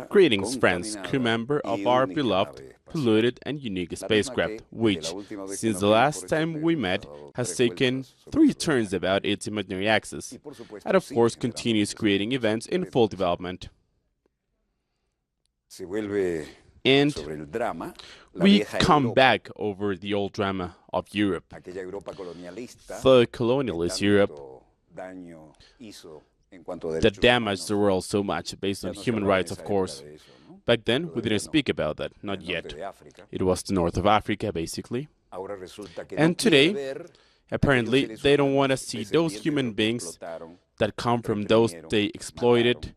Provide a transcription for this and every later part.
Greetings, friends, crew member of our beloved, polluted and unique spacecraft, which, since the last time we met, has taken 3 turns about its imaginary axis, and of course continues creating events in full development. And we come back over the old drama of Europe, the colonialist Europe that damaged the world so much based on human rights, of course. Back then, we didn't speak about that, not yet. It was the north of Africa, basically. And today, apparently, they don't want to see those human beings that come from those they exploited,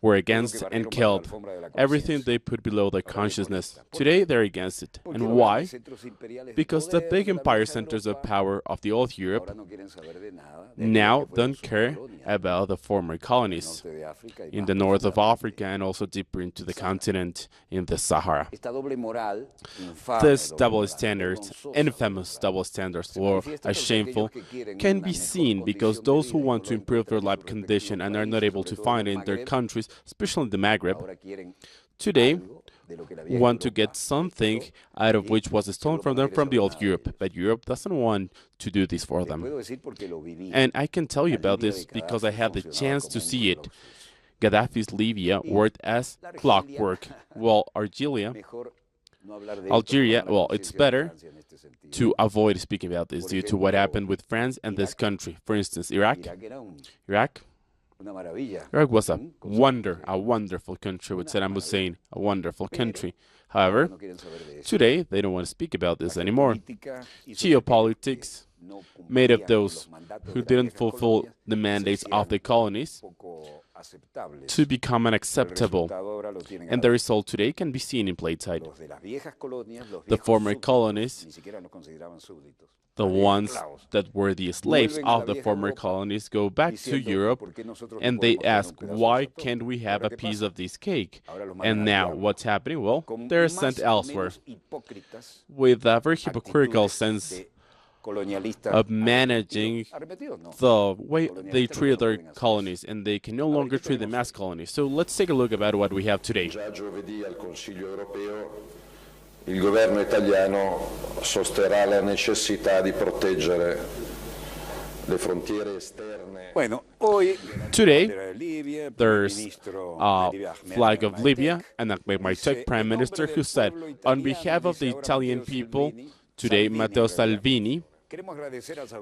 were against and killed. Everything they put below their consciousness. Today, they're against it. And why? Because the big empire centers of power of the old Europe now don't care about the former colonies in the north of Africa and also deeper into the continent in the Sahara. This double standards, infamous double standards, or as shameful, can be seen because those who want to improve their life condition and are not able to find it in their countries, especially in the Maghreb, today want to get something out of which was stolen from them from the old Europe, but Europe doesn't want to do this for them. And I can tell you about this because I had the chance to see it. Gaddafi's Libya worked as clockwork, while Algeria, well, it's better to avoid speaking about this due to what happened with France and this country. For instance, Iraq was a wonderful country with Saddam Hussein, a wonderful country. However, today they don't want to speak about this anymore. Geopolitics made of those who didn't fulfill the mandates of the colonies to become unacceptable. And the result today can be seen in plain sight. The former colonies, the ones that were the slaves of the former colonies, go back to Europe and they ask, why can't we have a piece of this cake? And now what's happening? Well, they're sent elsewhere with a very hypocritical sense of managing the way they treat their colonies, and they can no longer treat them as colonies. So let's take a look about what we have today. Il governo italiano sosterrà la necessità di proteggere le frontiere esterne. Today, there's a flag of Libya, and my Czech Prime Minister, who said, on behalf of the Italian people, today, Matteo Salvini,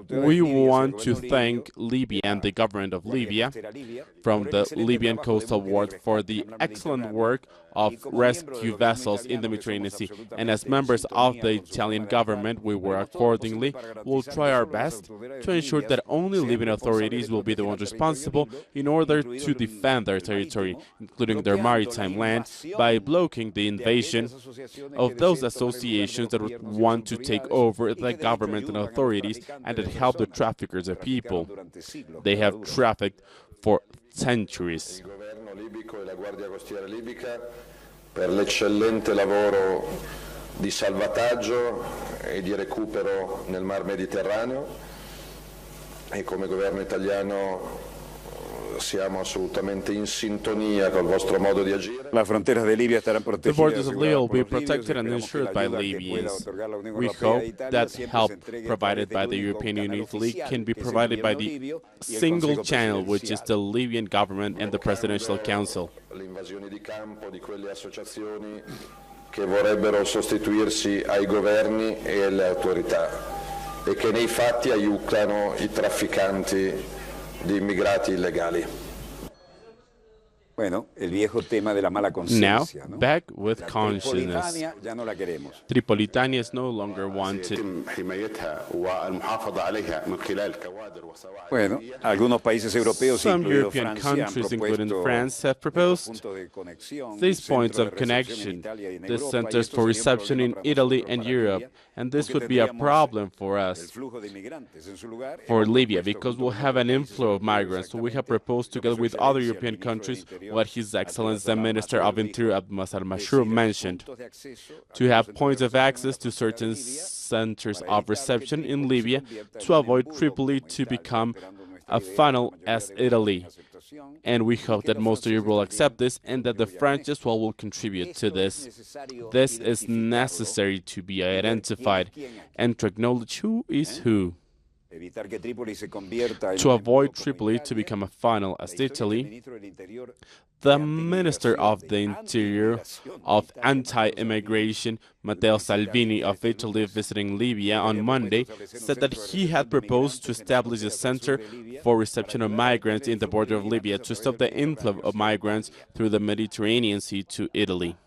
we want to thank Libya and the government of Libya from the Libyan Coastal Guard for the excellent work of rescue vessels in the Mediterranean Sea. And as members of the Italian government, we work accordingly. We'll try our best to ensure that only Libyan authorities will be the ones responsible in order to defend their territory, including their maritime land, by blocking the invasion of those associations that want to take over the government and authorities and that help the traffickers of people. They have trafficked for centuries. Per l'eccellente lavoro di salvataggio e di recupero nel Mar Mediterraneo, e come governo italiano siamo assolutamente in sintonia col vostro modo di agire. The borders of Libya will be protected and ensured by Libyans. We hope that help provided by the European Union can be provided by the single channel, which is the Libyan government and the Presidential Council. L'invasione di campo di quelle associazioni che vorrebbero sostituirsi ai governi e alle autorità e che nei fatti aiutano i trafficanti di immigrati illegali. Now, back with consciousness. Tripolitania is no longer wanted. Some European countries, including France, have proposed these points of connection, these centers for reception in Italy and Europe, and this would be a problem for us, for Libya, because we'll have an inflow of migrants. So we have proposed, together with other European countries, what His Excellency the Minister of Interior Abdel Masrour mentioned, to have points of access to certain centers of reception in Libya to avoid Tripoli to become a funnel as Italy. And we hope that most of you will accept this and that the French as well will contribute to this. This is necessary to be identified and to acknowledge who is who. To avoid Tripoli to become a funnel as Italy, the Minister of the Interior of Anti-Immigration, Matteo Salvini of Italy, visiting Libya on Monday, said that he had proposed to establish a center for reception of migrants in the border of Libya to stop the inflow of migrants through the Mediterranean Sea to Italy.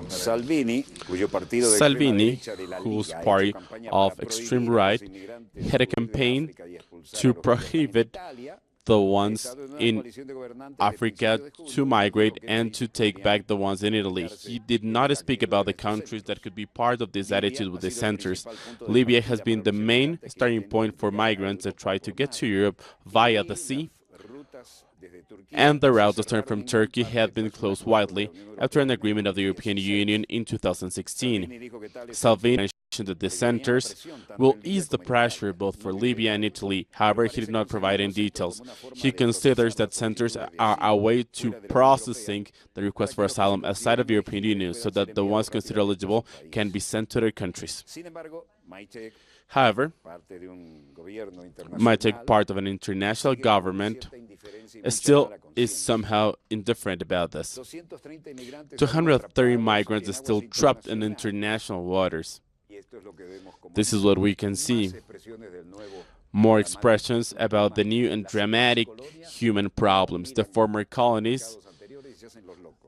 Salvini, whose party of extreme right, had a campaign to prohibit the ones in Africa to migrate and to take back the ones in Italy. He did not speak about the countries that could be part of this attitude with the centers. Libya has been the main starting point for migrants that try to get to Europe via the sea, and the route to turn from Turkey had been closed widely after an agreement of the European Union in 2016. Salvini mentioned that the centers will ease the pressure both for Libya and Italy. However, he did not provide any details. He considers that centers are a way to processing the request for asylum outside of the European Union so that the ones considered eligible can be sent to their countries. However, Matek, part of an international government, still is somehow indifferent about this. 230 migrants are still trapped in international waters. This is what we can see. More expressions about the new and dramatic human problems. The former colonies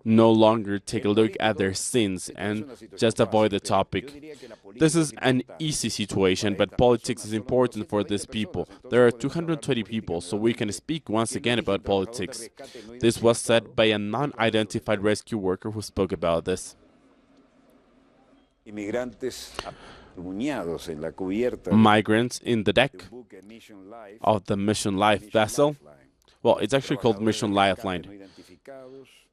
no longer take a look at their sins and just avoid the topic. This is an easy situation, but politics is important for these people. There are 220 people, so we can speak once again about politics. This was said by a non-identified rescue worker who spoke about this. Migrants in the deck of the Mission Life vessel. Well, it's actually called Mission Lifeline.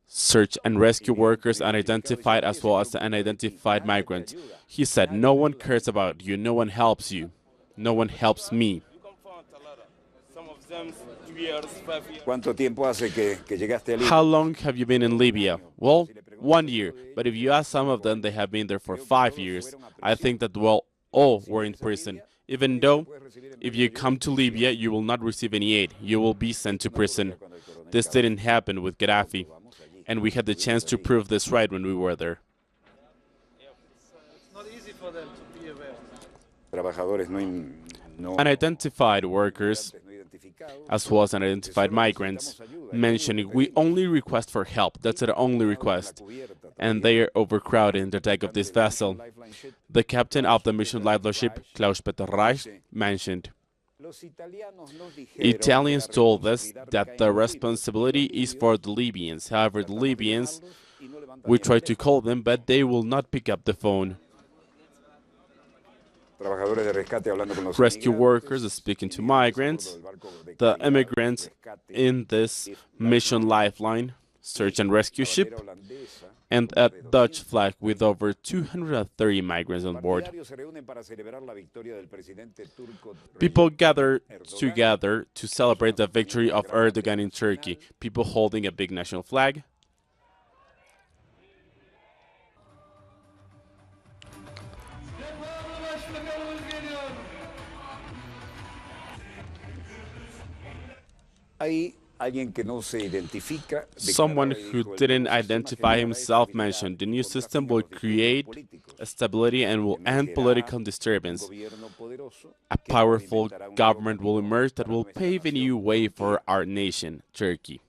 Search and rescue workers unidentified as well as the unidentified migrants. He said, no one cares about you, no one helps you, no one helps me. How long have you been in Libya? Well, 1 year, but if you ask some of them, they have been there for 5 years. I think that, well, all were in prison. Even though, if you come to Libya, you will not receive any aid, you will be sent to prison. This didn't happen with Gaddafi. And we had the chance to prove this right when we were there. It's not easy for them to be aware. Unidentified workers, as well as unidentified migrants, mentioning we only request for help. That's our only request. And they are overcrowded in the deck of this vessel. The captain of the Mission Lifeline ship, Klaus Peter Reich, mentioned, Italians told us that the responsibility is for the Libyans. However, the Libyans, we try to call them, but they will not pick up the phone. Rescue workers are speaking to migrants, the immigrants in this Mission Lifeline search and rescue ship, and a Dutch flag with over 230 migrants on board. People gather together to celebrate the victory of Erdogan in Turkey, people holding a big national flag. Someone who didn't identify himself mentioned the new system will create stability and will end political disturbance. A powerful government will emerge that will pave a new way for our nation, Turkey.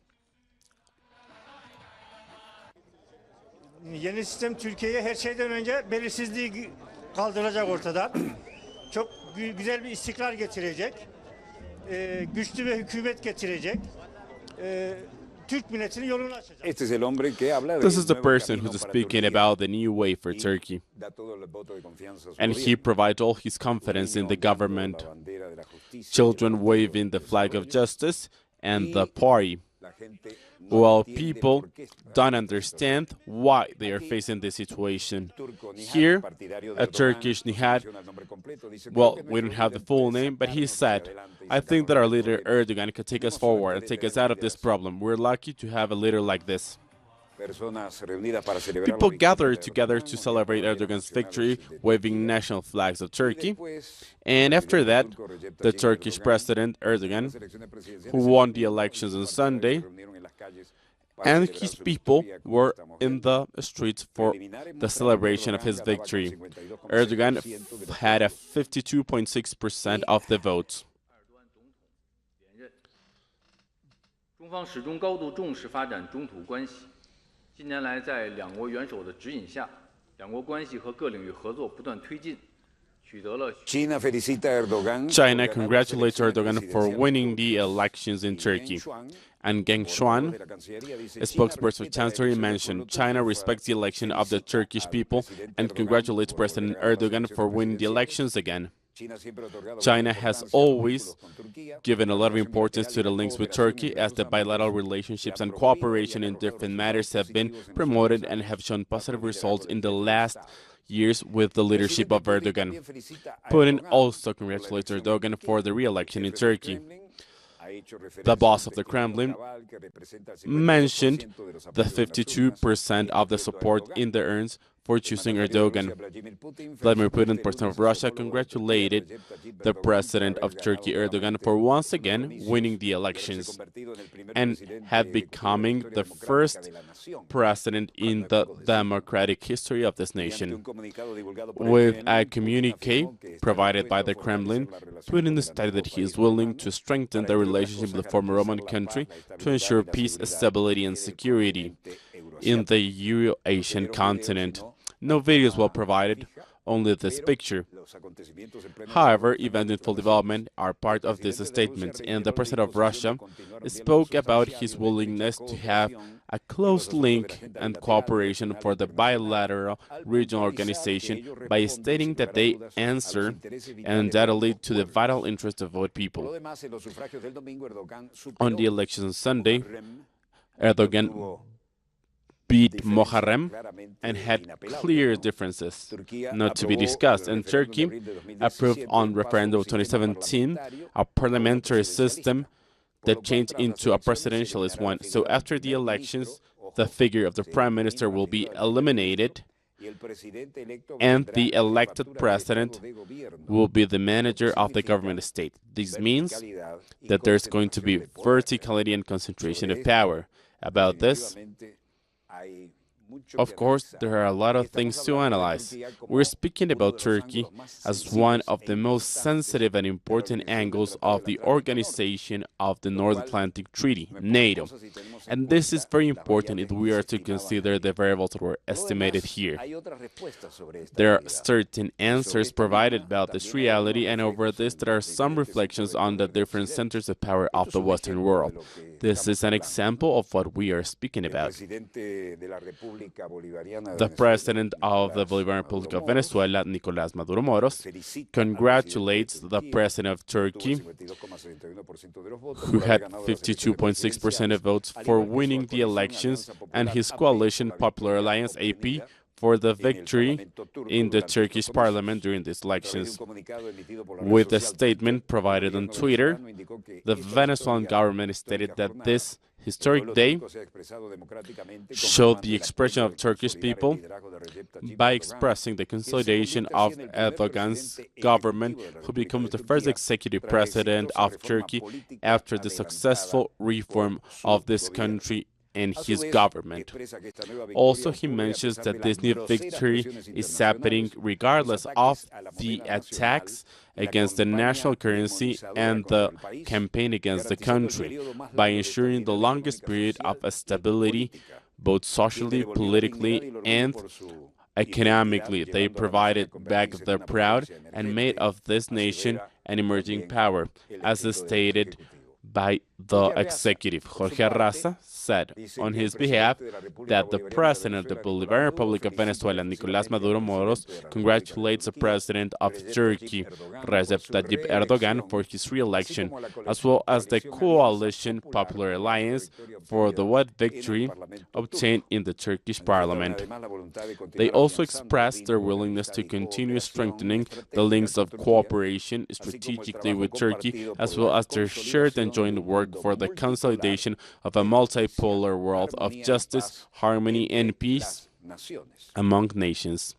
Yeni sistem Türkiye'ye her şeyden önce belirsizliği kaldıracak ortadan. Çok güzel bir istikrar getirecek. Güçlü bir hükümet getirecek. Türk milletinin yolunu açacak. This is the person who's speaking about the new way for Turkey. And he provides all his confidence in the government. Children waving the flag of justice and the party. Well, people don't understand why they are facing this situation. Here, a Turkish Nihad, well, we don't have the full name, but he said, I think that our leader Erdogan could take us forward and take us out of this problem. We're lucky to have a leader like this. People gathered together to celebrate Erdogan's victory, waving national flags of Turkey. And after that, the Turkish President Erdogan, who won the elections on Sunday, and his people were in the streets for the celebration of his victory. Erdogan had a 52.6% of the votes. 中方始终高度重视发展中土关系。近年来，在两国元首的指引下，两国关系和各领域合作不断推进，取得了。China congratulates Erdogan for winning the elections in Turkey. And Geng Shuan, a spokesperson of Chancellery, mentioned China respects the election of the Turkish people and congratulates President Erdogan for winning the elections again. China has always given a lot of importance to the links with Turkey, as the bilateral relationships and cooperation in different matters have been promoted and have shown positive results in the last years with the leadership of Erdogan. Putin also congratulates Erdogan for the re-election in Turkey. The boss of the Kremlin mentioned the 52% of the support in the urns for choosing Erdogan. Vladimir Putin, President of Russia, congratulated the President of Turkey, Erdogan, for once again winning the elections and had becoming the first president in the democratic history of this nation. With a communique provided by the Kremlin, Putin stated that he is willing to strengthen the relationship with the former Roman country to ensure peace, stability, and security in the Euro-Asian continent. No videos were provided, only this picture. However, events in full development are part of this statement, and the President of Russia spoke about his willingness to have a close link and cooperation for the bilateral regional organization by stating that they answer undoubtedly to the vital interest of both people. On the elections on Sunday, Erdogan beat Muharrem and had clear differences not to be discussed. And Turkey approved on referendum of 2017 a parliamentary system that changed into a presidentialist one. So after the elections, the figure of the prime minister will be eliminated, and the elected president will be the manager of the government state. This means that there's going to be verticality and concentration of power. About this, of course, there are a lot of things to analyze. We're speaking about Turkey as one of the most sensitive and important angles of the Organization of the North Atlantic Treaty, NATO. And this is very important if we are to consider the variables that were estimated here. There are certain answers provided about this reality, and over this there are some reflections on the different centers of power of the Western world. This is an example of what we are speaking about. The President of the Bolivarian Republic of Venezuela, Nicolás Maduro Moros, congratulates the President of Turkey, who had 52.6% of votes, for winning the elections, and his coalition Popular Alliance AP for the victory in the Turkish parliament during these elections. With a statement provided on Twitter, the Venezuelan government stated that this historic day showed the expression of Turkish people by expressing the consolidation of Erdogan's government, who becomes the first executive president of Turkey after the successful reform of this country and his government. Also, he mentions that this new victory is happening regardless of the attacks against the national currency and the campaign against the country, by ensuring the longest period of stability, both socially, politically, and economically. They provided back the proud and made of this nation an emerging power, as stated by the executive. Jorge Arraza said on his behalf that the President of the Bolivarian Republic of Venezuela, Nicolás Maduro Moros, congratulates the President of Turkey, Recep Tayyip Erdogan, for his re-election, as well as the Coalition Popular Alliance for the wide victory obtained in the Turkish parliament. They also expressed their willingness to continue strengthening the links of cooperation strategically with Turkey, as well as their shared and joint work for the consolidation of a multipolar world of justice, harmony, and peace among nations.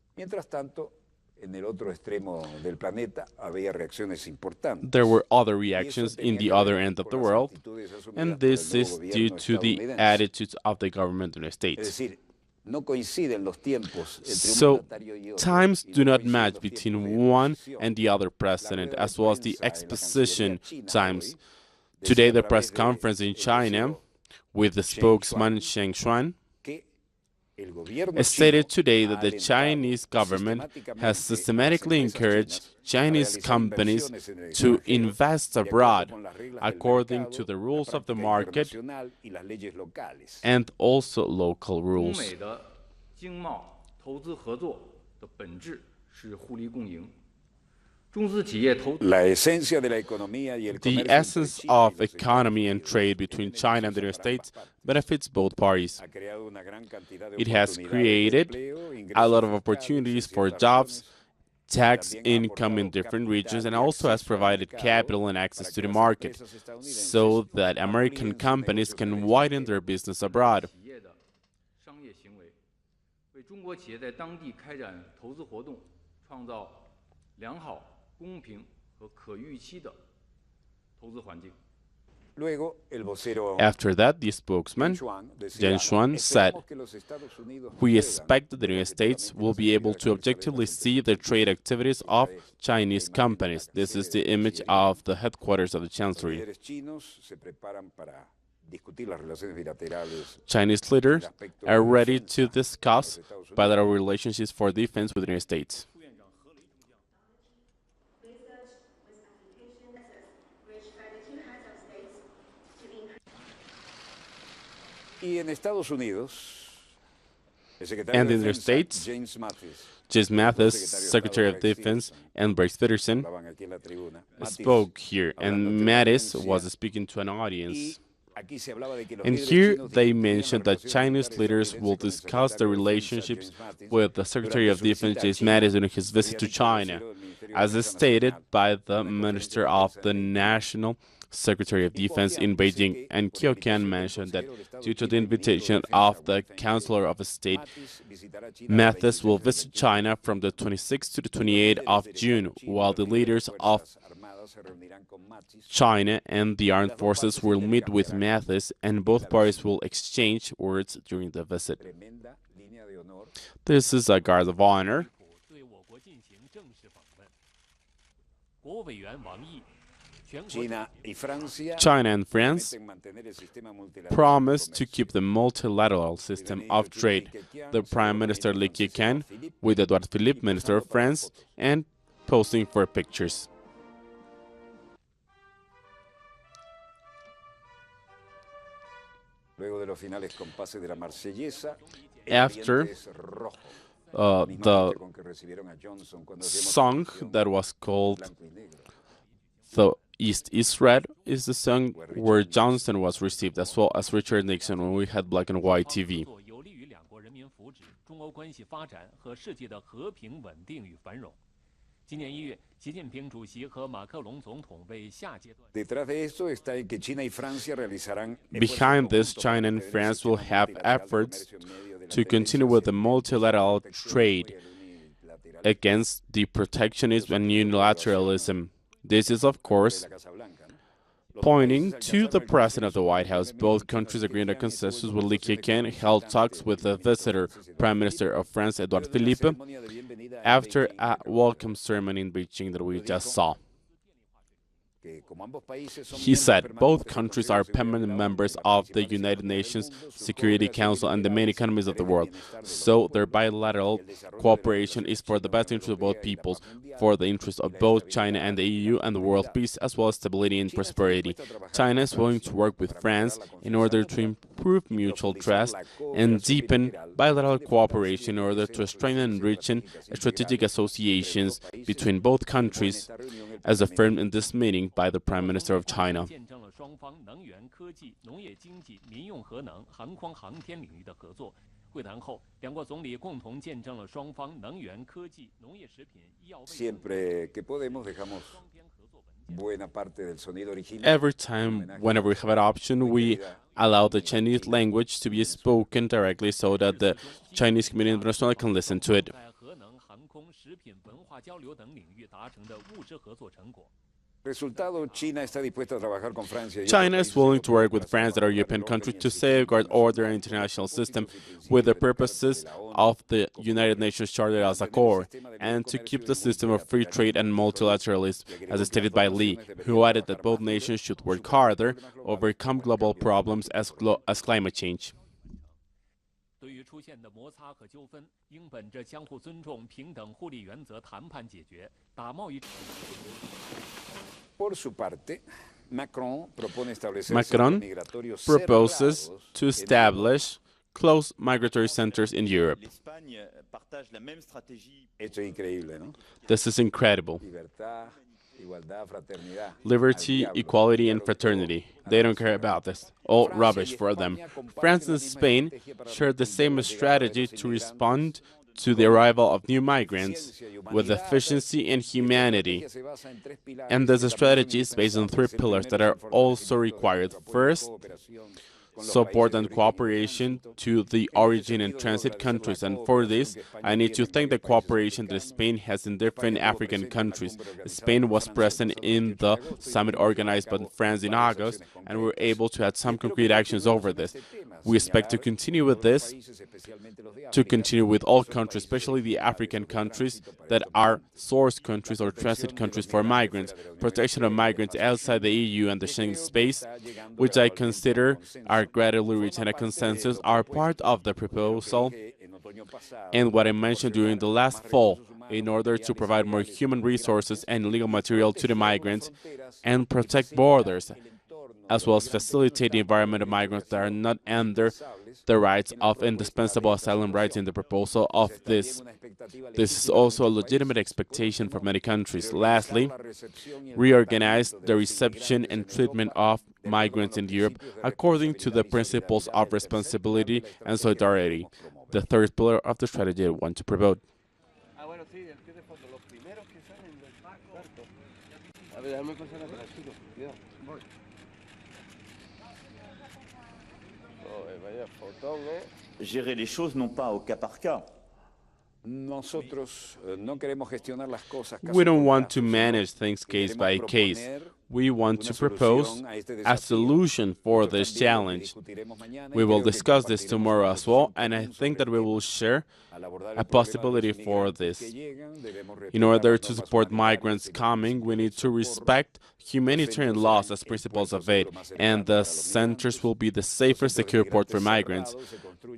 There were other reactions in the other end of the world, and this is due to the attitudes of the government of the States. So, times do not match between one and the other president, as well as the exposition times. Today, the press conference in China, with the spokesman Zheng Xuan, stated today that the Chinese government has systematically encouraged Chinese companies to invest abroad according to the rules of the market and also local rules. The essence of economy and trade between China and the United States benefits both parties. It has created a lot of opportunities for jobs, tax income in different regions, and also has provided capital and access to the market so that American companies can widen their business abroad. After that, the spokesman, Zheng Xuan, said, "We expect that the United States will be able to objectively see the trade activities of Chinese companies." This is the image of the headquarters of the Chancellery. Chinese leaders are ready to discuss bilateral relationships for defense with the United States. And in the United States, James Mathis, Secretary of Defense, and Bryce Peterson spoke here, and Mattis was speaking to an audience. And here they mentioned that Chinese leaders will discuss the relationships with the Secretary of Defense, James Mattis, during his visit to China, as stated by the Minister of the National Secretary of Defense in Beijing. And Kyokan mentioned that due to the invitation of the Counselor of State, Mathis will visit China from the 26th to the 28th of June, while the leaders of China and the armed forces will meet with Mathis, and both parties will exchange words during the visit. This is a guard of honor. China and France promised to keep the multilateral system of trade. The Prime Minister Li Keqiang with Edouard Philippe, Minister of France, and posing for pictures. After the song that was called "The East is Red" is the song where Johnson was received, as well as Richard Nixon when we had black and white TV. Behind this, China and France will have efforts to continue with the multilateral trade against the protectionism and unilateralism. This is, of course, pointing to the President of the White House. Both countries agreed on a consensus when Li Keqiang held talks with the visitor, Prime Minister of France, Edouard Philippe, after a welcome ceremony in Beijing that we just saw. He said both countries are permanent members of the United Nations Security Council and the main economies of the world, so their bilateral cooperation is for the best interest of both peoples. for the interest of both China and the EU and the world peace, as well as stability and prosperity. China is willing to work with France in order to improve mutual trust and deepen bilateral cooperation in order to strengthen and enrichen strategic associations between both countries, as affirmed in this meeting by the Prime Minister of China. Every time, whenever we have an option, we allow the Chinese language to be spoken directly so that the Chinese community in Venezuela can listen to it. China is willing to work with France and our European countries to safeguard order and international system with the purposes of the United Nations Charter as a core, and to keep the system of free trade and multilateralism, as stated by Lee, who added that both nations should work harder, overcome global problems as climate change. Macron proposes to establish close migratory centers in Europe. This is incredible. Liberty, equality, and fraternity. They don't care about this. All rubbish for them. France and Spain share the same strategy to respond to the arrival of new migrants with efficiency and humanity. And this strategy is based on 3 pillars that are also required. First, support and cooperation to the origin and transit countries. And for this, I need to thank the cooperation that Spain has in different African countries. Spain was present in the summit organized by France in August, and we were able to have some concrete actions over this. We expect to continue with this, to continue with all countries, especially the African countries that are source countries or transit countries for migrants, protection of migrants outside the EU and the Schengen space, which I consider are gradually reaching a consensus, are part of the proposal and what I mentioned during the last fall, in order to provide more human resources and legal material to the migrants and protect borders, as well as facilitate the environment of migrants that are not under the rights of indispensable asylum rights in the proposal of this. This is also a legitimate expectation for many countries. Lastly, reorganize the reception and treatment of migrants in Europe according to the principles of responsibility and solidarity, the third pillar of the strategy I want to promote. Gérer les choses non pas au cas par cas. We don't want to manage things case by case. We want to propose a solution for this challenge. We will discuss this tomorrow as well, and I think that we will share a possibility for this. In order to support migrants coming, we need to respect humanitarian laws as principles of aid, and the centers will be the safest, secure port for migrants.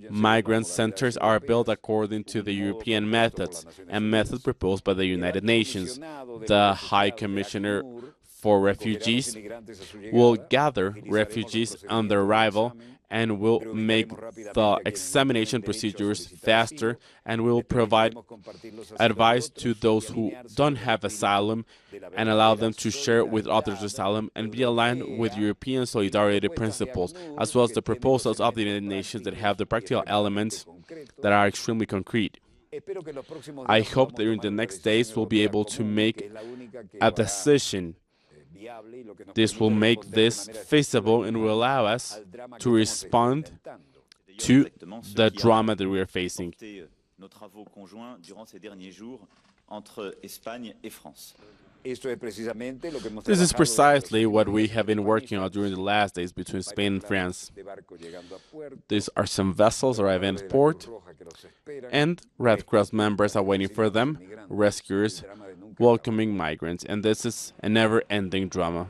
Migrant centers are built according to the European methods, a method proposed by the United Nations. The High Commissioner for Refugees will gather refugees on their arrival and will make the examination procedures faster, and will provide advice to those who don't have asylum and allow them to share with others asylum and be aligned with European solidarity principles, as well as the proposals of the United Nations that have the practical elements that are extremely concrete. I hope that during the next days we'll be able to make a decision. This will make this feasible and will allow us to respond to the drama that we are facing. This is precisely what we have been working on during the last days between Spain and France. These are some vessels arriving at port, and Red Cross members are waiting for them, rescuers welcoming migrants, and this is a never-ending drama.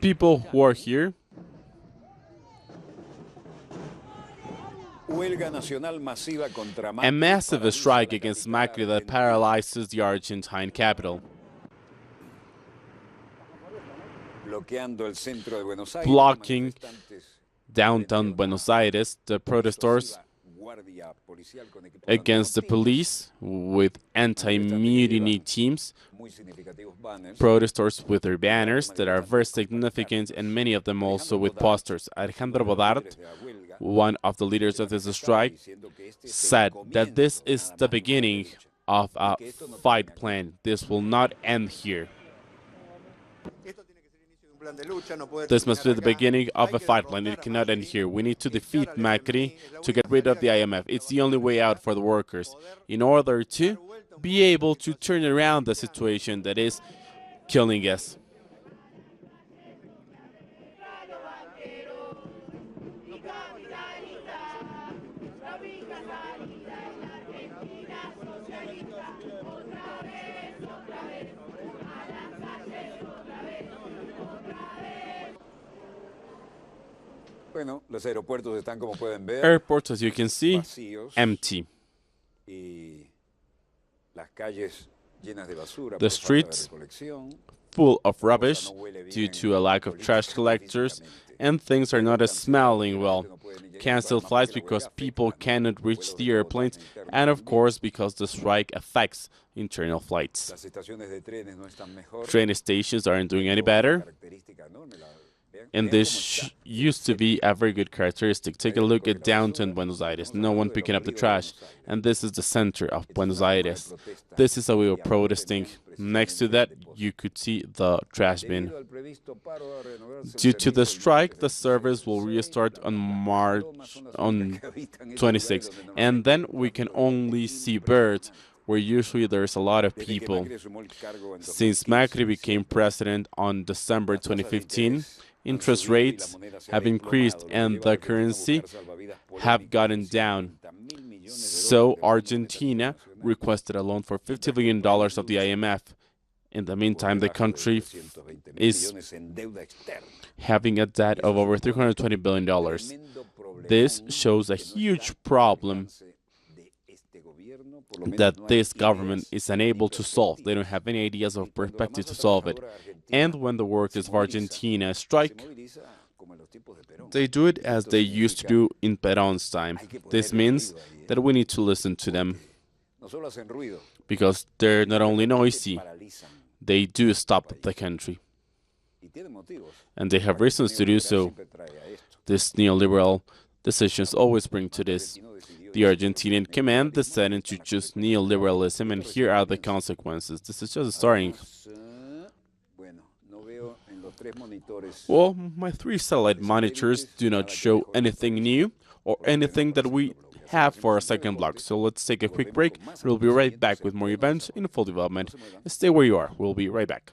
People who are here, a massive strike against Macri that paralyzes the Argentine capital. Blocking downtown Buenos Aires, the protesters against the police with anti-mutiny teams, protesters with their banners that are very significant, and many of them also with posters. Alejandro Bodart, one of the leaders of this strike, said that this is the beginning of a fight plan. This will not end here. This must be the beginning of a fight plan. It cannot end here. We need to defeat Macri to get rid of the IMF. It's the only way out for the workers in order to be able to turn around the situation that is killing us. Airports, as you can see, empty. The streets full of rubbish due to a lack of trash collectors, and things are not as smelling well. Canceled flights because people cannot reach the airplanes, and of course because the strike affects internal flights. Train stations aren't doing any better. And this used to be a very good characteristic. Take a look at downtown Buenos Aires. No one picking up the trash. And this is the center of Buenos Aires. This is how we were protesting. Next to that, you could see the trash bin. Due to the strike, the service will restart on March 26th. And then we can only see birds, where usually there's a lot of people. Since Macri became president on December 2015, interest rates have increased and the currency have gotten down. So Argentina requested a loan for $50 billion of the IMF. In the meantime, the country is having a debt of over $320 billion. This shows a huge problem that this government is unable to solve. They don't have any ideas or perspective to solve it. And when the workers of Argentina strike, they do it as they used to do in Perón's time. This means that we need to listen to them, because they're not only noisy, they do stop the country. And they have reasons to do so. These neoliberal decisions always bring to this. The Argentinian command decided to choose neoliberalism, and here are the consequences. This is just starting. Well, my 3 satellite monitors do not show anything new or anything that we have for our second block. So let's take a quick break. We'll be right back with more events in full development. Stay where you are. We'll be right back.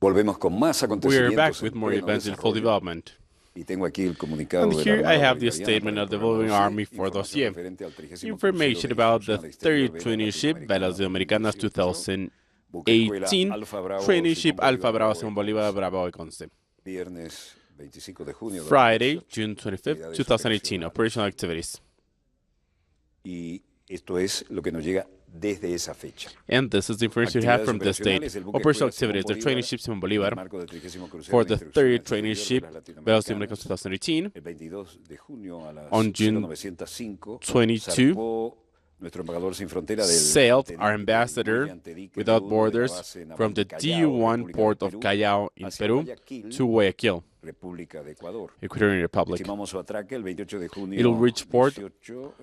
Volvemos con más We are back acontecimientos with en more pleno events in full desarrollo. development. Y tengo aquí el comunicado And del here I armado have the bolivariano statement para of the el programa Bolivian Dossier, Army for información Dossier. referente al 30º Information Congreso about the Institucional de Exterior 30th Vela traineeship, Velas Americanas 2018, Buque Escuela 2018, Alfa Bravo, traineeship Simón Alfa Bravo, Bolívar Simón Bolívar Bravo y Conce. Viernes 25 de junio de Friday, 2018. June 25th, Actividades 2018, operacionales. operational activities. Y esto es lo que nos llega desde esa fecha. And this is the information we have from this date. Operacionales, el buque Operational Escuela activities, the Simón traineeship Simón Bolívar, en el Bolívar marco del 30º Crucero for de the Instrucción third Exterior traineeship, de las Velas Latinoamericanas, Americanas 2018, el 22 de junio a las on June 0905, 22, zarpó nuestro embajador sin frontera del sailed teniente our ambassador William Tedique without Redondo de la borders base naval from de the Callao, DU-1 República port del of Perú, Callao in hacia Peru Guayaquil, to Guayaquil, República de Ecuador. Ecuadorian Republic. Estimamos su atraque el 28 de junio It'll reach port 18,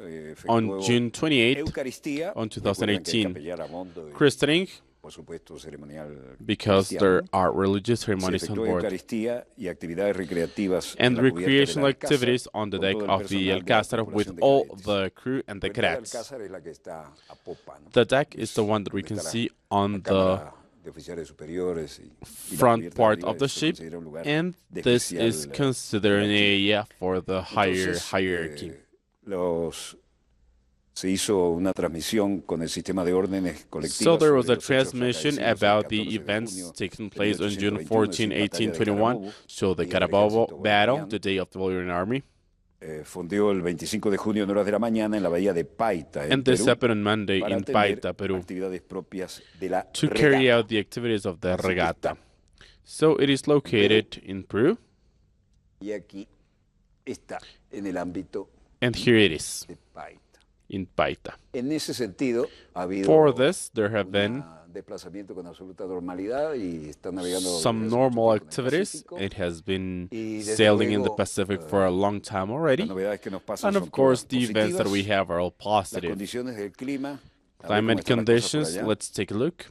on efectuó June 28th Eucaristía, on recuerden que hay 2018, capellar a bordo y, christening, por supuesto, ceremonial because cristiano. there are religious Se ceremonies on efectuó board, Eucaristía y actividades recreativas en and la cubierta recreational del Alcázar, activities on the con deck todo el of the personal de la Alcázar with tripulación de all cadetes. the crew and the La entrada del cadets. Alcázar es la que está a popa, ¿no? The deck is Es the one that we donde can está see la on the cámara de oficiales superiores y la front cubierta part arriba of the se ship, considera un lugar and de this especial is considered an area for the higher Entonces, hierarchy. Se hizo una transmisión con el sistema de órdenes colectivas. So there was sobre a los hechos transmission acaecidos el about the 14 de events junio taking de place on June 14, 1821, 1821, so the Día del Carabobo Ejército Battle, Bolivariano. the day of the Bolivian Army. Fondeó el 25 de junio en horas de la mañana en la bahía de Paita, en And this Perú, happened on Monday para in atender Paita, Peru, actividades propias de la to carry regata. out the activities of the Así que regata. está. So it is located in Peru, Y aquí está, en el ámbito and here it is, de Paita. in Paita. En ese sentido, ha habido For this, there have been un desplazamiento con absoluta normalidad y están navegando some desde hace normal mucho tiempo en el activities. Pacífico. It has been Y desde sailing in the luego, Pacific for a long time already. Las novedades que nos pasan And son of course, todas the events that we positivas. have are all Las positive. condiciones del clima, a ver cómo Climate están las cosas por conditions, allá. let's take a look.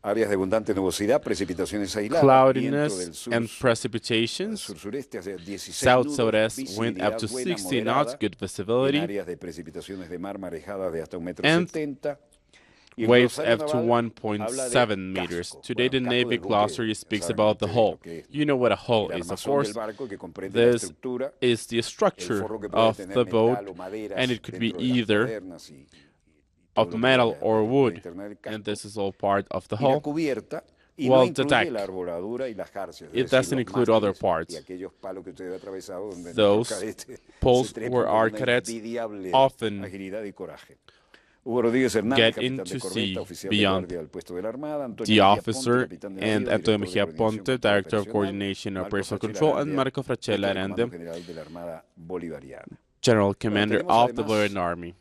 Áreas de abundante nubosidad, precipitaciones aisladas, viento del Cloudiness sur, and precipitations. sur-sureste hacia 16 South nudos, southwest wind up visibilidad to buena, 60 knots, moderada, good en visibility, áreas de precipitaciones de mar marejadas de hasta 1,70 m. Y el waves glosario up to naval habla 1.7 de meters. casco. Today, the Bueno, casco Navy del buque, glossary ya speaks saben about the ustedes hull. lo que es You know what a hull el is, of armazón course. del barco, que comprende la This estructura, is the el structure forro que puede of tener the metal boat, o maderas and it could be dentro de las either cuadernas y of todo lo que metal vaya or a wood, internar el and casco. this is all part of the Y la hull. cubierta, y Well, no the incluye deck. la arboladura y las jarcias, es It decir, doesn't los include other mástiles parts. y aquellos palos que usted ha atravesado donde Those nuestros cadetes poles se trepan where con our una cadets envidiable often agilidad y coraje. Hugo Rodríguez Hernández, get capitán into de corbeta, sea oficial de beyond guardia del puesto de la Armada, Antonio the Mejía Ponte, officer capitán de and navío, Antonio director de Mejía coordinación Ponte, control Director of operacional, Coordination and Marco Operational Frachela Control, and Arandia, Marco Frachella jefe del Comando Arande, General de la Armada Bolivariana. General Commander tenemos of the además Bolivian Army.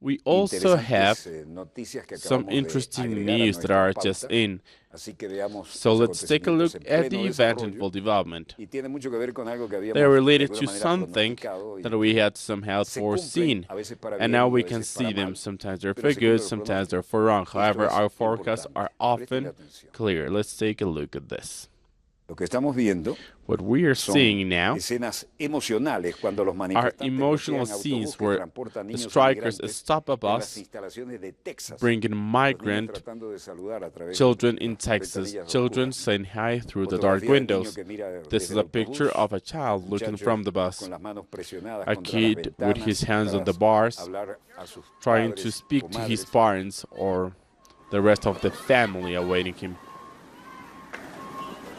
We also have Interesantes noticias que some acabamos de interesting agregar a news that nuestra are pauta. just in. Así que veamos So los let's take a look acontecimientos en at the pleno event in desarrollo. full development. Y tiene mucho que ver con algo que habíamos They're related de to alguna manera something pronosticado y that we had somehow se foreseen, cumplen, a veces para and bien now y we a can veces para see them. mal. Sometimes they're Pero for se good, cumplen los sometimes pronósticos. they're for wrong. Esto However, es our forecasts importante. are Presten often atención. clear. Let's take a look at this. Lo que estamos viendo What we are son seeing now escenas emocionales cuando los are manifestantes emotional bloquean scenes autobús que where transportan the niños strikers inmigrantes stop a en las bus instalaciones de Texas. bringing Los niños migrant tratando de saludar a través children de in las Texas, ventanillas children oscuras. saying hi through the dark Fotografía del niño windows. que mira This desde is el a picture autobús, of a child looking muchacho from the bus, con las manos presionadas a contra las kid with his ventanas hands on the tras bars, hablar a sus trying padres to o speak to his madres. parents or the rest of the family awaiting him.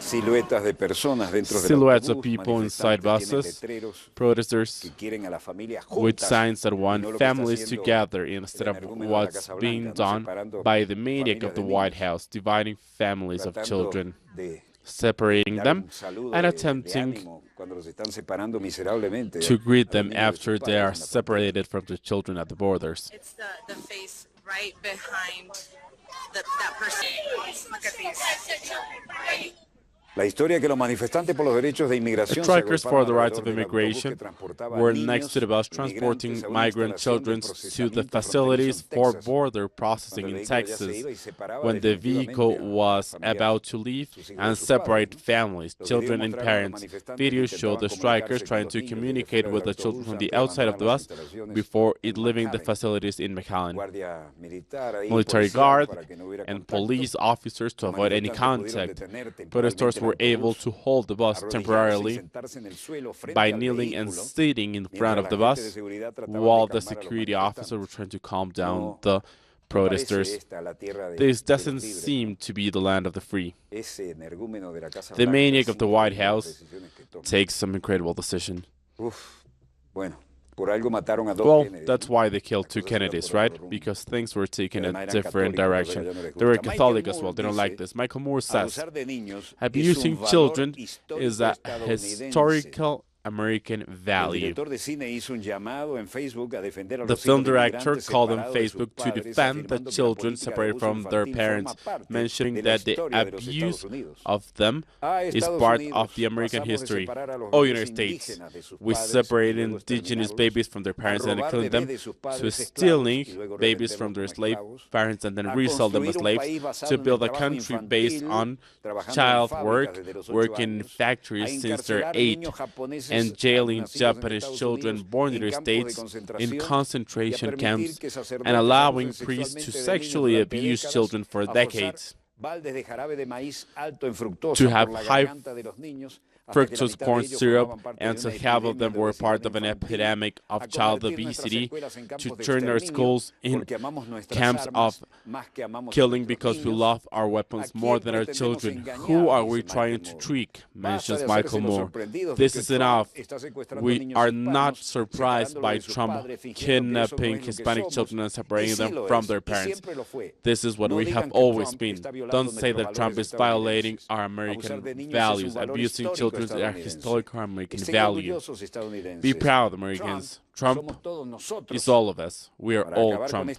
Siluetas de personas dentro del Silhouettes of autobús, people inside manifestantes tienen buses, letreros protesters que quieren a la familia with juntas signs that y no want lo que está families haciendo together el instead of energúmeno de la what's Casa being Blanca, ¿no? done Separando by the maniac of familias the de White niños, House, dividing families of tratando children, de separating dar them, un saludo and de attempting ánimo cuando los están separando miserablemente to a greet los them niños de after sus they are padres en la frontera. separated from the children at the borders. It's the face right behind that person. Look at these. La historia que los manifestantes por los derechos de The inmigración se strikers for agolparon the rights of alrededor del autobús immigration que transportaba were niños next to the bus inmigrantes transporting a una migrant instalación de children to the procesamiento facilities fronterizo en for Texas. border processing Cuando in el vehículo ya se Texas iba y separaba when the definitivamente vehicle a was familias, about to leave sus hijos and de sus separate padres. families, Los children videos and mostraron a los parents. manifestantes que Videos show the intentaban strikers comunicarse con trying los to niños desde communicate fuera with del the children autobús from antes the de outside of abandonar the las bus instalaciones before en it leaving the McAllen. facilities in McAllen. Guardia militar ahí, Military policial, guard para que no hubiera and contacto. police officers to Los avoid any manifestantes pudieron contact. detener temporalmente Protestors were able to hold the bus temporarily by kneeling and sitting in front of the bus while the security officers were trying to calm down the protesters. This doesn't seem to be the land of the free. The maniac of the White House takes some incredible decision. Well, that's why they killed two Kennedys, right? Because things were taken a different direction. They were Catholic as well. They don't like this. Michael Moore says, abusing children is a historical American value. The film director called on Facebook to defend the children separated from their parents, mentioning that the abuse of them is part of the American history. Oh, United States, we separated indigenous babies from their parents and killing them, to stealing babies from their slave parents and then resell them as slaves, to build a country based on child work, working in factories since they're 8, and jailing Japanese children born in the States in concentration camps and allowing priests to sexually abuse children for decades. To have high fructuous corn syrup and to half of them were part of an epidemic of child obesity, to turn our schools in camps of killing because we love our weapons more than our children. Who are we trying to trick? Mentions Michael Moore. This is enough. We are not surprised by Trump kidnapping Hispanic children and separating them from their parents. This is what we have always been. Don't say that Trump is violating our American values. Abusing children is a historical American value. Be proud, Americans. Trump is all of us. We are all Trump.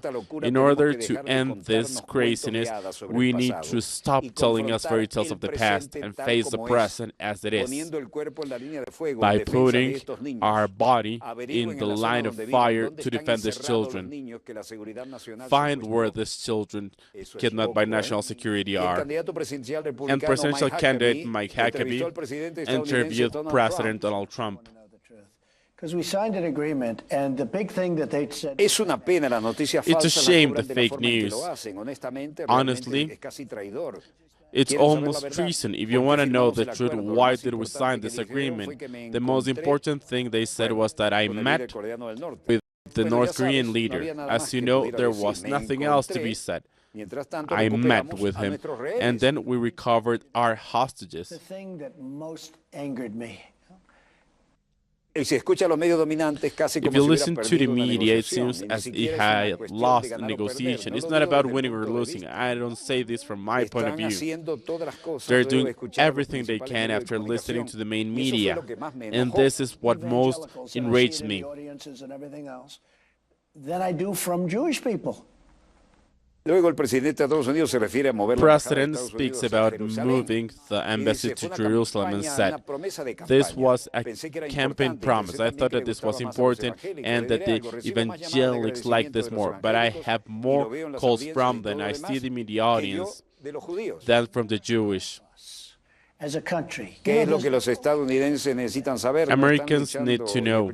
In order to end this craziness, we need to stop telling us fairy tales of the past and face the present as it is, by putting our body in the line of fire to defend these children. Find where these children kidnapped by national security are. And presidential candidate Mike Huckabee interviewed President Donald Trump. Because we signed an agreement, and the big thing that they said... It's a shame, the fake news. Honestly, it's almost treason. If you want to know the truth, why did we sign this agreement? The most important thing they said was that I met with the North Korean leader. As you know, there was nothing else to be said. I met with him, and then we recovered our hostages. The thing that most angered me. If you listen to the media, it seems as if it had lost a negotiation. It's not about winning or losing. I don't say this from my point of view. They're doing everything they can after listening to the main media. And this is what most enraged me. Than I do from Jewish people. The president speaks about moving the embassy to Jerusalem and said, this was a campaign promise. I thought that this was important and that the evangelics like this more. But I have more calls from them. I see them in the audience than from the Jewish. As a country. Americans need to know.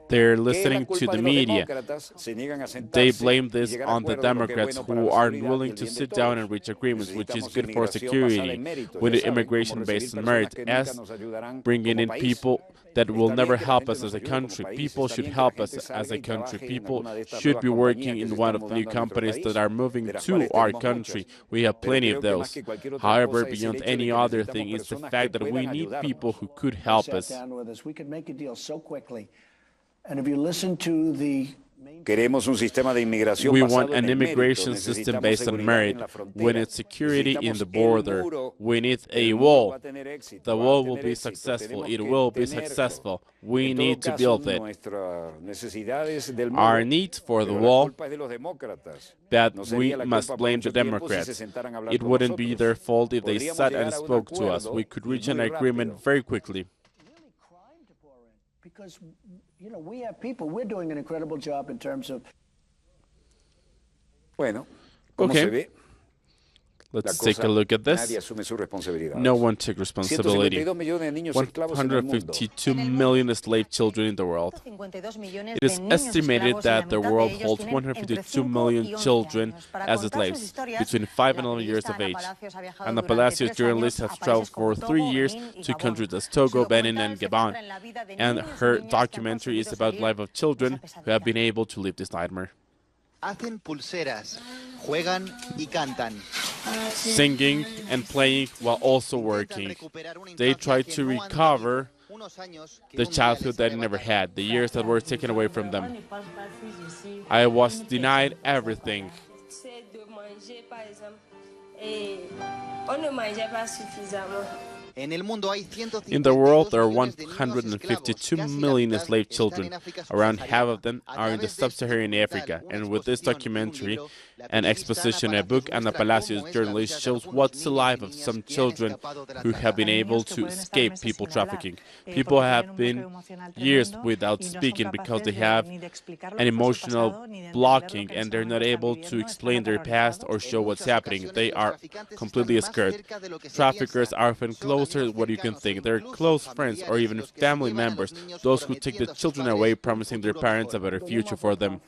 They're listening to the media. They blame this on the Democrats who aren't willing to sit down and reach agreements, which is good for security, with the immigration based on merit, as bringing in people that will never help us as a country. People should help us as a country. People should be working in one of the new companies that are moving to our country. We have plenty of those. However, beyond any other thing is the fact that we need people who could help us. We could make a deal so quickly. And if you listen to the we want an immigration system based on merit. We need security in the border. We need a wall. The wall will be successful. It will be successful. We need to build it. Our need for the wall, but we must blame the Democrats. It wouldn't be their fault if they sat and spoke to us. We could reach an agreement very quickly. Because, you know, we have people, we're doing an incredible job in terms of... Okay. Let's take a look at Nadie this. asume su responsabilidad. No one took responsibility. 152 millones de niños esclavos en el mundo. 152 million slave children in the world. It is estimated that the world holds 152 million children as slaves between 5 and 11 years of age. Ana Palacios, journalist, has traveled for 3 years to countries as Togo, Benin, and Gabon, and her documentary is about the life of children who have been able to live this nightmare. Hacen pulseras, juegan y cantan. Singing and playing while also working. They try to recover the childhood that they never had, the years that were taken away from them. I was denied everything. En the world, there are 152 million slave children. Around half of them are in the sub-Saharan Africa. And with this documentary, an exposition, a book, Ana Palacios, journalist, shows what's the life of some children who have been able to escape people trafficking. People have been years without speaking because they have an emotional blocking and they're not able to explain their past or show what's happening. They are completely scared. Traffickers are often closer than what you can think. They're close friends or even family members, those who take the children away, promising their parents a better future for them.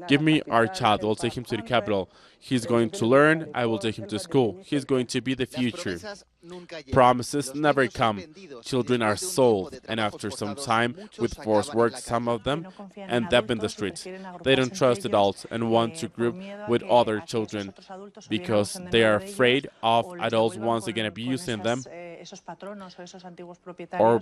Give me our child, we'll take him to the capital. He's going to learn, I will take him to school. He's going to be the future. Promises never come. Children are sold, and after some time, with forced work, some of them end up in the streets. They don't trust adults and want to group with other children because they are afraid of adults once again abusing them or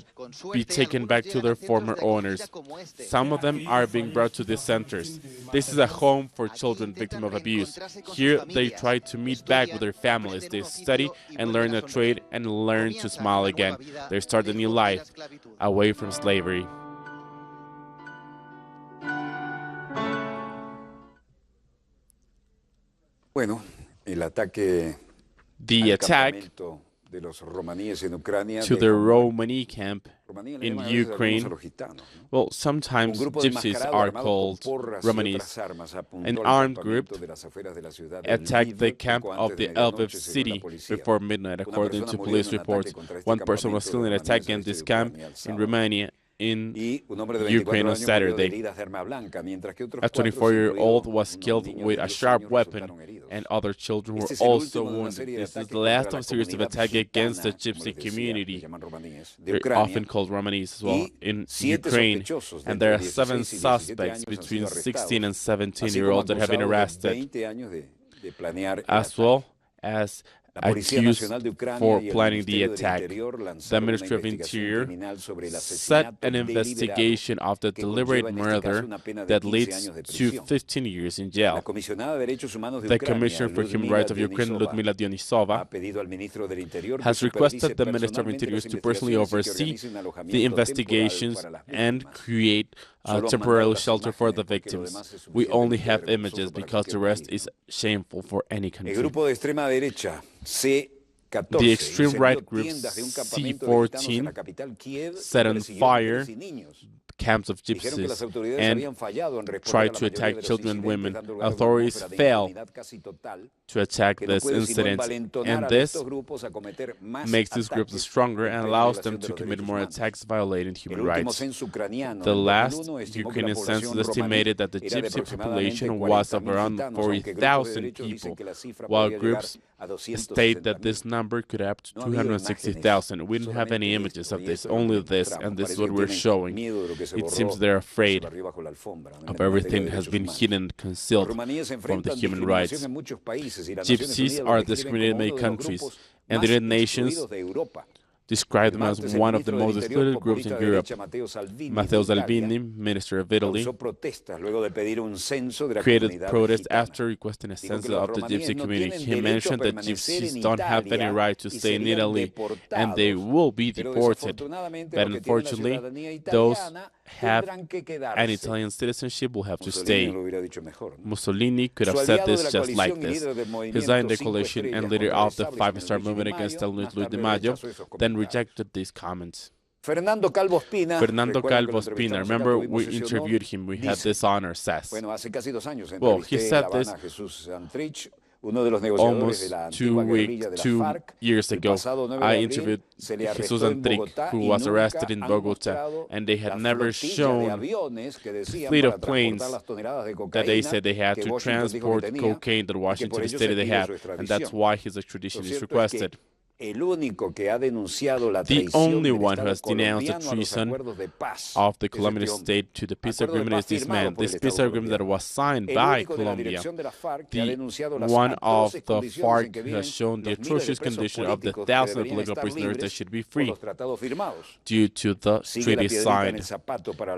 be taken back to their former owners. Some of them are being brought to these centers. This is a home for children victims of abuse. Here they try to meet back with their families. They study and learn a trade and learn to smile again. They start a new life away from slavery. Bueno, el ataque the attack de los romaníes en Ucrania, to the Romani camp in Ukraine. Well, sometimes gypsies are called Romanis. An armed group attacked the camp of the Lviv city before midnight, according to police reports. One person was killed in an attack in this camp in Romania in Ukraine on Saturday. A 24-year-old was killed with a sharp weapon, and other children were also wounded. This is the last of a series of attacks against the gypsy community. They're often called Romanis as well in Ukraine, and there are 7 suspects between 16 and 17-year-olds that have been arrested, as well as accused for planning the attack. The Ministry of Interior set an investigation of the deliberate murder that leads to 15 years in jail. The Commissioner for Human Rights of Ukraine, Ludmila Dionysova, has requested the Minister of Interior to personally oversee the investigations and create a temporary shelter for the victims. We only have images because the rest is shameful for any country. The extreme right group C14 set on fire camps of gypsies and tried to attack children and women. Authorities failed to attack this incident, and this makes these groups stronger and allows them to commit more attacks violating human rights. The last Ukrainian census estimated that the gypsy population was of around 40,000 people, while groups state that this number could up to 260,000. We don't have any images of this, only this, and this is what we're showing. It seems they're afraid of everything that has been hidden and concealed from the human rights. Gypsies are discriminated in many countries, and the United Nations described them as one of the most excluded groups in Europe. Matteo Salvini, Minister of Italy, created protests after requesting a census of the gypsy community. He mentioned that gypsies don't have any right to stay in Italy and they will be deported. But unfortunately, those have an Italian citizenship will have to stay. Mussolini could have said this just like this. He signed the coalition and leader of the Five-Star Movement against Luis de Mayo, then rejected these comments. Fernando Calvo Espina, remember we interviewed him, we had this honor, says. Well, he said this almost 2 years ago, I interviewed Jesus Enrique, who was arrested in Bogota, and they had never shown the fleet of planes that they said they had to transport cocaine that Washington stated they had, and that's why his extradition is requested. The only one who has denounced the treason of the Colombian state to the peace agreement is this man. This peace agreement that was signed by Colombia. The one of the FARC has shown the atrocious condition of the thousands of political prisoners that should be free due to the treaty signed.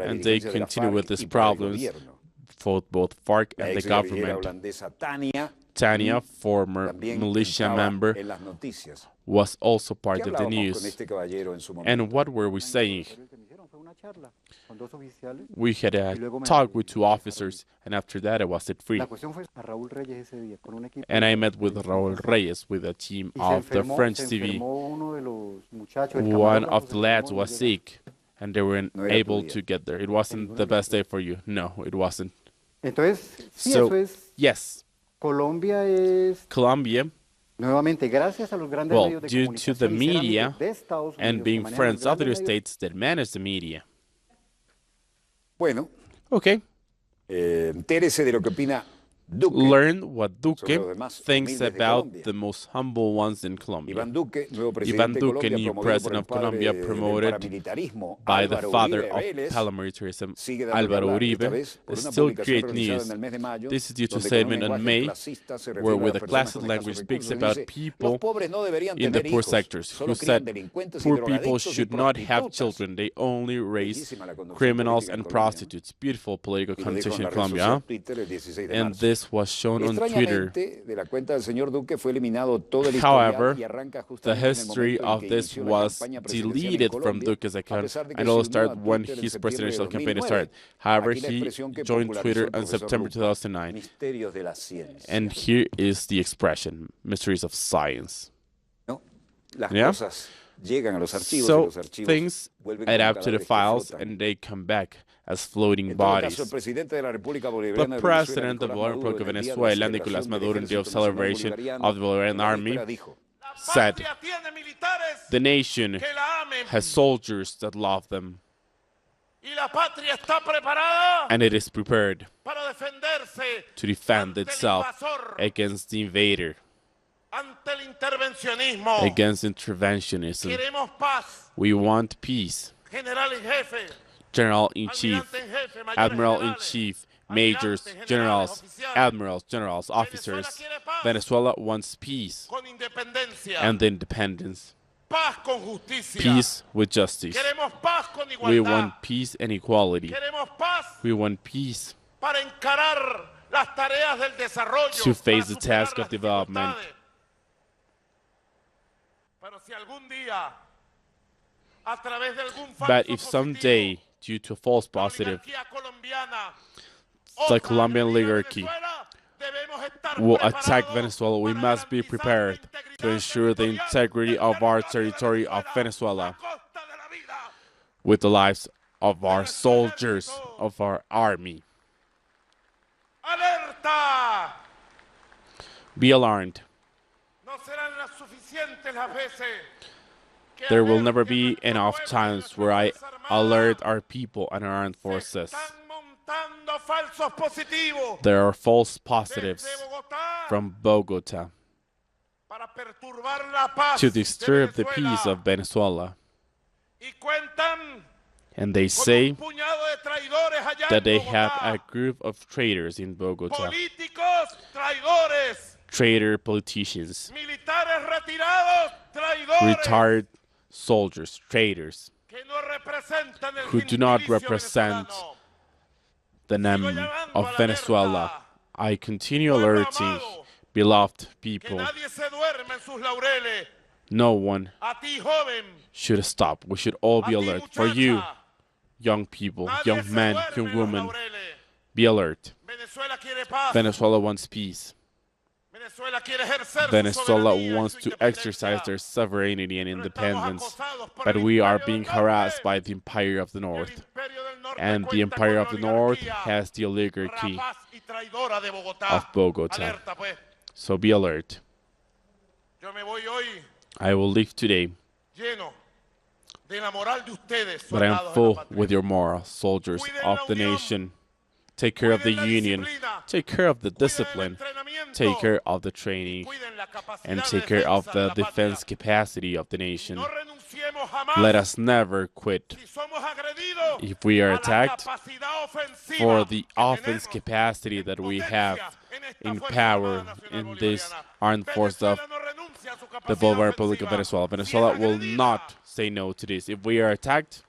And they continue with these problems for both FARC and the government. Tania, former militia member, was also part of the news. And what were we saying? We had a talk with 2 officers, and after that I was set free. And I met with Raúl Reyes, with a team of the French TV. One of the lads was sick, and they weren't able to get there. It wasn't the best day for you. No, it wasn't. So, yes. Colombia, well, due to the media and being friends of the states that manage the media. Okay. Learn what Duque thinks about the most humble ones in Colombia. Iván Duque, new president of Colombia, promoted by the father of paramilitarism, Álvaro Uribe, is still great news. This is due to a statement in May, where with a classic language speaks about people in the poor sectors, who said poor people should not have children, they only raise criminals and prostitutes. Beautiful political connotation in Colombia, huh? And this was shown on Twitter. However, the history of this was deleted from Duque's account, and it all started when his presidential campaign started. However, he joined Twitter in September 2009. And here is the expression, mysteries of science. Yeah? So things add up to the files, and they come back as floating bodies. The President of the Republic of Venezuela, Nicolás Maduro, in the celebration of the Bolivarian Army, said, "The nation has soldiers that love them, and it is prepared to defend itself against the invader, against interventionism. We want peace." General-in-Chief, Admiral-in-Chief, majors, generals, admirals, generals, officers. Venezuela wants peace and independence. Peace with justice. We want peace and equality. We want peace to face the task of development. But if someday, due to a false positive, the Colombian oligarchy will attack Venezuela, we must be prepared to ensure the integrity of our territory of Venezuela with the lives of our soldiers, of our army. Be alarmed. There will never be enough times where I alert our people and our armed forces. There are false positives from Bogota to disturb the peace of Venezuela. And they say that they have a group of traitors in Bogota. Traitor politicians. Retired soldiers, traitors, who do not represent the name of Venezuela. I continue alerting, beloved people. No one should stop. We should all be alert. For you, young people, young men, young women, be alert. Venezuela wants peace. Venezuela wants to exercise their sovereignty and independence, but we are being harassed by the Empire of the North. And the Empire of the North has the oligarchy of Bogota. So be alert. I will leave today, but I am full with your moral, soldiers of the nation. Take care of the union, take care of the discipline, take care of the training, and take care of the defense capacity of the nation. Let us never quit. If we are attacked, for the offense capacity that we have in power in this armed force of the Bolivarian Republic of Venezuela. Venezuela will not say no to this. If we are attacked,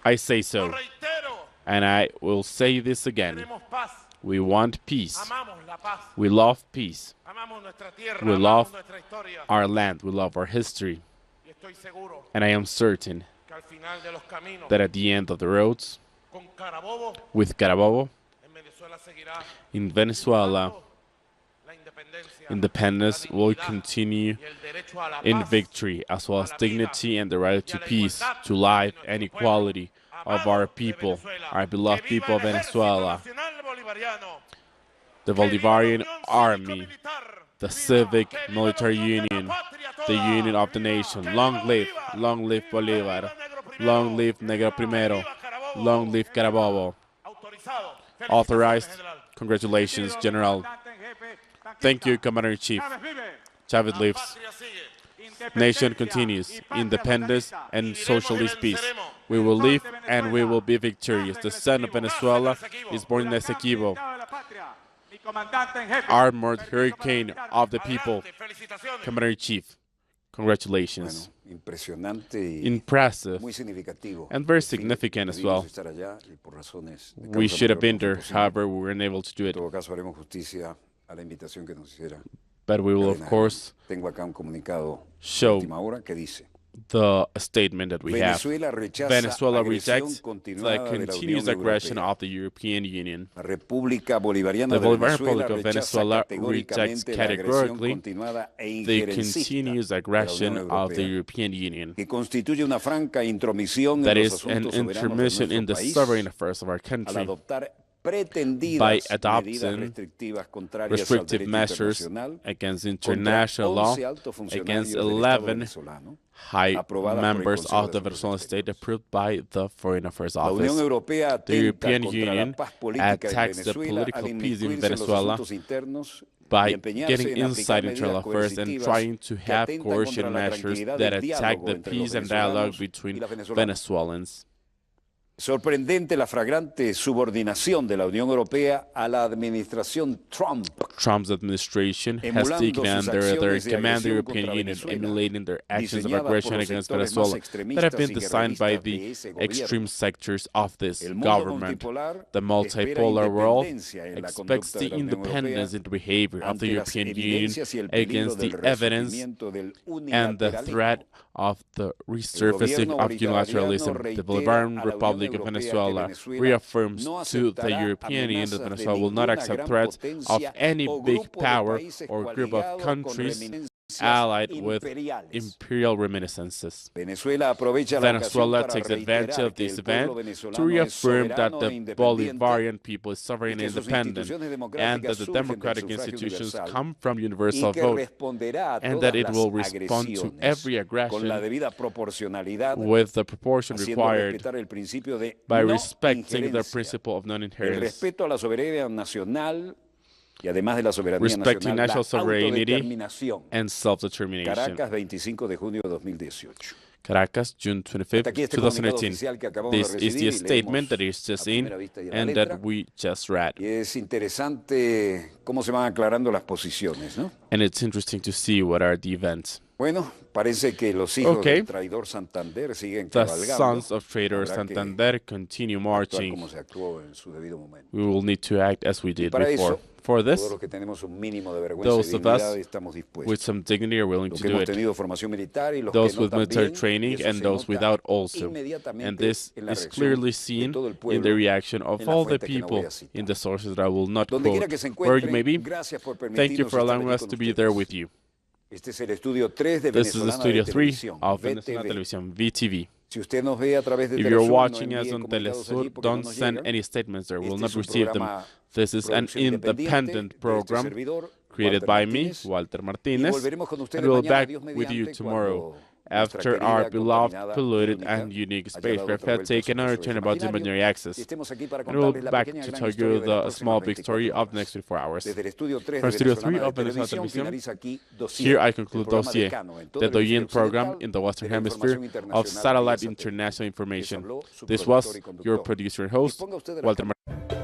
I say so. And I will say this again. We want peace. We love peace. We love our land. We love our history. And I am certain that at the end of the roads, with Carabobo, in Venezuela, independence will continue in victory, as well as dignity and the right to peace, to life and equality of our people, our beloved people of Venezuela, the Bolivarian Army, the civic military union, the union of the nation. Long live Bolivar, long live Negro Primero, long live Carabobo. Authorized. Congratulations, General. Thank you, Commander-in-Chief. Chavez lives. Nation continues. Independence and socialist peace. We will live and we will be victorious. The son of Venezuela is born in Essequibo. Armored hurricane of the people. Commander-in-Chief. Congratulations. Impressive and very significant as well. We should have been there, however, we were unable to do it. But we will, of course, show the statement that we have. Venezuela rejects the continuous aggression of the European Union. The Bolivarian Republic of Venezuela rejects categorically the continuous aggression of the European Union. That is an intermission in the sovereign affairs of our country by adopting restrictive measures against international law, against 11 high members of the Venezuelan state approved by the Foreign Affairs Office. The European Union attacks the political peace in Venezuela by getting inside internal affairs and trying to have coercion measures that attack the peace and dialogue between Venezuelans. Sorprendente la flagrante subordinación de la Unión Europea a la administración Trump. Trump's administration has taken under their command the European Union, emulating their actions of aggression against Venezuela that have been designed by the extreme sectors of this government. The multipolar world expects the independence and behavior of the European Union against the evidence and the threat of the resurfacing of unilateralism. The Bolivarian Republic of Venezuela reaffirms to the European Union that Venezuela will not accept threats of any big power or group of countries allied with imperial reminiscences. Venezuela takes advantage of this event to reaffirm that the Bolivarian people is sovereign and independent, and that the democratic institutions come from universal vote, and that it will respond to every aggression with the proportion required by respecting the principle of non-inheritance, respecting national sovereignty and self-determination. Caracas, June 25, 2018. This is the statement that is just in and that we just read. And it's interesting to see what are the events. Okay. The sons of traitor Santander continue marching. We will need to act as we did before. For this, those of us with some dignity are willing to do it. Those with military training and those without also. And this is clearly seen in the reaction of all the people in the sources that I will not quote. Where you may be, thank you for allowing us to be there with you. This is the Studio 3 of Venezuela Televisión, VTV. Si usted nos ve a través de If you're Telesur, watching no us envíe on comunicados Telesur, allí porque don't no nos send llegan. any statements there. We'll Este not es un receive them. programa This is an producción independiente independent de este program servidor, created Walter by me, Martínez, Walter y Martinez, volveremos con and ustedes we'll be mañana, back Dios with you mediante, tomorrow cuando nuestra after our querida, beloved, contaminada polluted, y and única unique haya spacecraft dado otra have vuelta taken sobre another su turn eje about imaginario, Imaginary y Access. estemos aquí para And we'll contarles be la back pequeña to gran tell historia you de las the small próximas big 24 story of the horas. next 24 hours. Desde el estudio 3 From de Studio Venezolana 3 of de Venezuela Televisión Televisión, finaliza aquí Dossier, here I el conclude programa Dossier, decano en todo the el hemisferio Doyen program occidental in the Western de la Hemisphere información of internacional vía satellite satélite. international Les information. habló su This productor was y your conductor. producer and host, Disponga usted de las Walter Martinez.